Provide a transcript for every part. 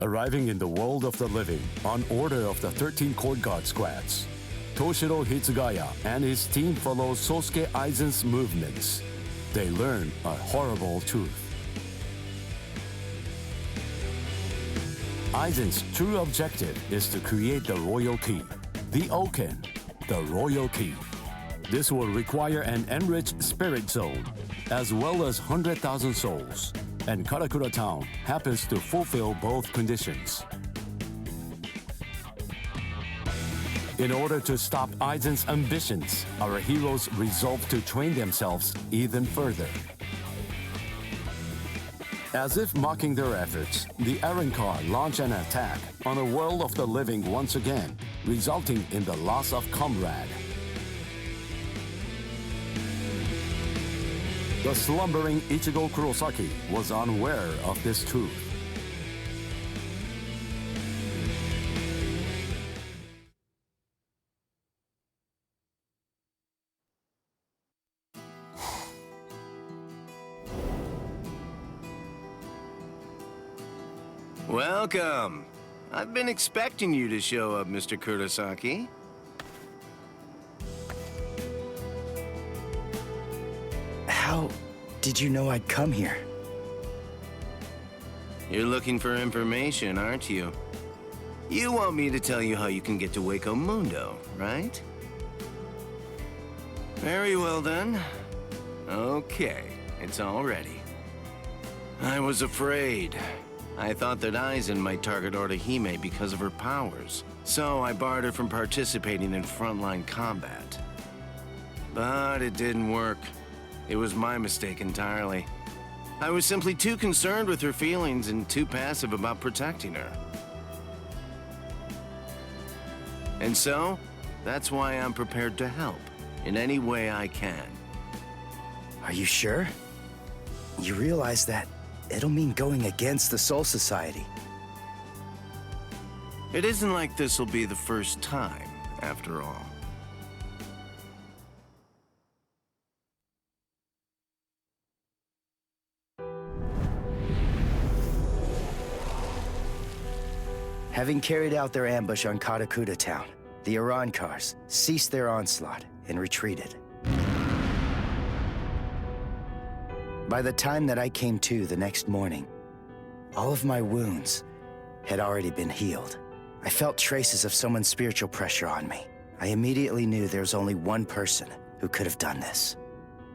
Arriving in the world of the living on order of the 13 Court Guard squads, Toshiro Hitsugaya and his team follow Sosuke Aizen's movements. They learn a horrible truth. Aizen's true objective is to create the royal key, the Oken, the royal key. This will require an enriched spirit zone, as well as 100,000 souls, and Karakura Town happens to fulfill both conditions. In order to stop Aizen's ambitions, our heroes resolve to train themselves even further. As if mocking their efforts, the Arrancar launch an attack on a world of the living once again, resulting in the loss of comrade. The slumbering Ichigo Kurosaki was unaware of this truth. Welcome. I've been expecting you to show up, Mr. Kurosaki. How did you know I'd come here? You're looking for information, aren't you? You want me to tell you how you can get to Waco Mundo, right? Very well then. Okay, it's all ready. I was afraid. I thought that Aizen might target Orihime because of her powers, so I barred her from participating in frontline combat. But it didn't work. It was my mistake entirely. I was simply too concerned with her feelings and too passive about protecting her. And so, that's why I'm prepared to help in any way I can. Are you sure? You realize that it'll mean going against the Soul Society. It isn't like this will be the first time, after all. Having carried out their ambush on Karakura Town, the Arrancars ceased their onslaught and retreated. By the time that I came to the next morning, all of my wounds had already been healed. I felt traces of someone's spiritual pressure on me. I immediately knew there was only one person who could have done this: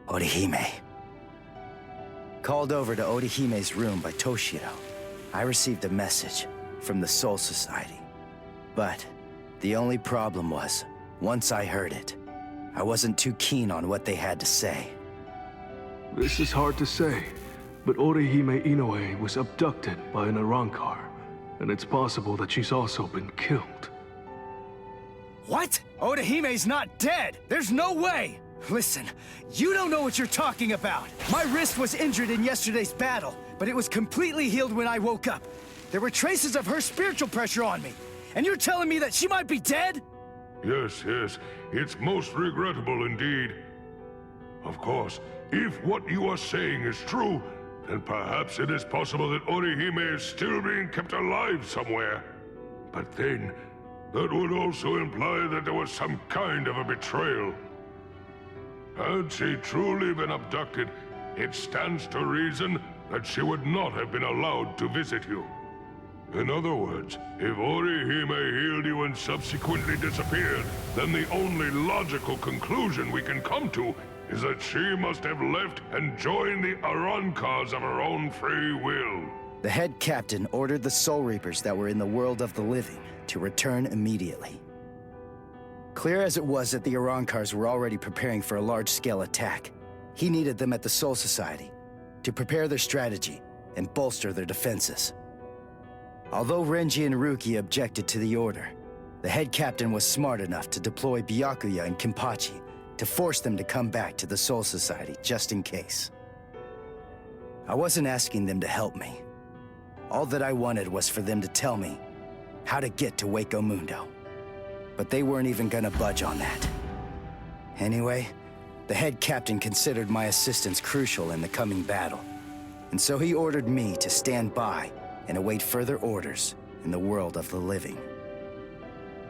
Orihime. Called over to Orihime's room by Toshiro, I received a message from the Soul Society. But the only problem was, once I heard it, I wasn't too keen on what they had to say. This is hard to say, but Orihime Inoue was abducted by an Arrancar, and it's possible that she's also been killed. What? Orihime's not dead! There's no way! Listen, you don't know what you're talking about! My wrist was injured in yesterday's battle, but it was completely healed when I woke up. There were traces of her spiritual pressure on me, and you're telling me that she might be dead? Yes, it's most regrettable indeed. Of course, if what you are saying is true, then perhaps it is possible that Orihime is still being kept alive somewhere. But then, that would also imply that there was some kind of a betrayal. Had she truly been abducted, it stands to reason that she would not have been allowed to visit you. In other words, if Orihime healed you and subsequently disappeared, then the only logical conclusion we can come to is that she must have left and joined the Arrancars of her own free will. The head captain ordered the Soul Reapers that were in the world of the living to return immediately. Clear as it was that the Arrancars were already preparing for a large-scale attack, he needed them at the Soul Society to prepare their strategy and bolster their defenses. Although Renji and Ruki objected to the order, the head captain was smart enough to deploy Byakuya and Kenpachi to force them to come back to the Soul Society just in case. I wasn't asking them to help me. All that I wanted was for them to tell me how to get to Waco Mundo. But they weren't even gonna budge on that. Anyway, the head captain considered my assistance crucial in the coming battle, and so he ordered me to stand by and await further orders in the world of the living.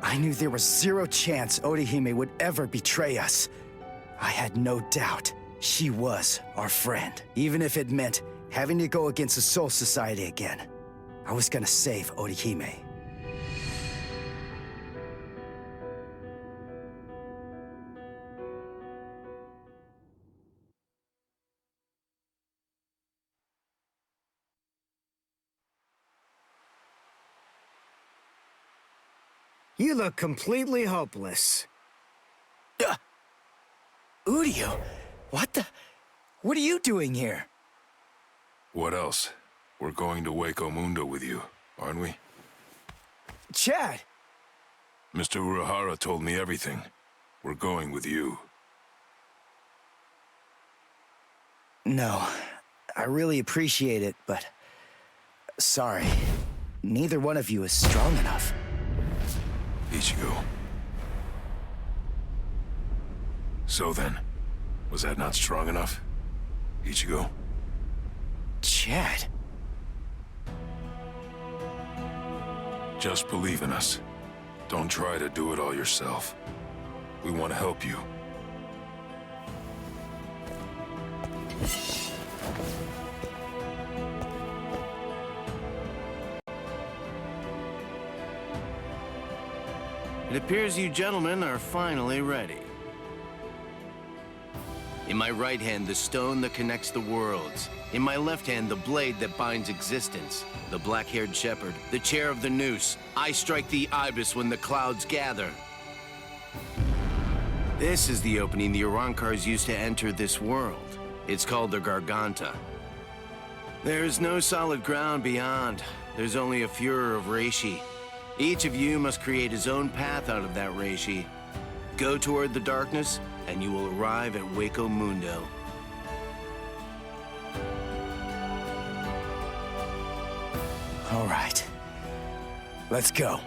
I knew there was zero chance Orihime would ever betray us. I had no doubt she was our friend, even if it meant having to go against the Soul Society again. I was gonna save Orihime. You look completely hopeless. Udio, what are you doing here? What else? We're going to Waco Mundo with you, aren't we? Chad! Mr. Urahara told me everything. We're going with you. No, I really appreciate it, but... sorry. Neither one of you is strong enough. Ichigo. So then, was that not strong enough? Ichigo? Chad? Just believe in us. Don't try to do it all yourself. We want to help you. It appears you gentlemen are finally ready. In my right hand, the stone that connects the worlds. In my left hand, the blade that binds existence. The black-haired shepherd, the chair of the noose. I strike the ibis when the clouds gather. This is the opening the Urankars used to enter this world. It's called the Garganta. There is no solid ground beyond. There's only a furor of reishi. Each of you must create his own path out of that reishi. Go toward the darkness, and you will arrive at Waco Mundo. All right. Let's go.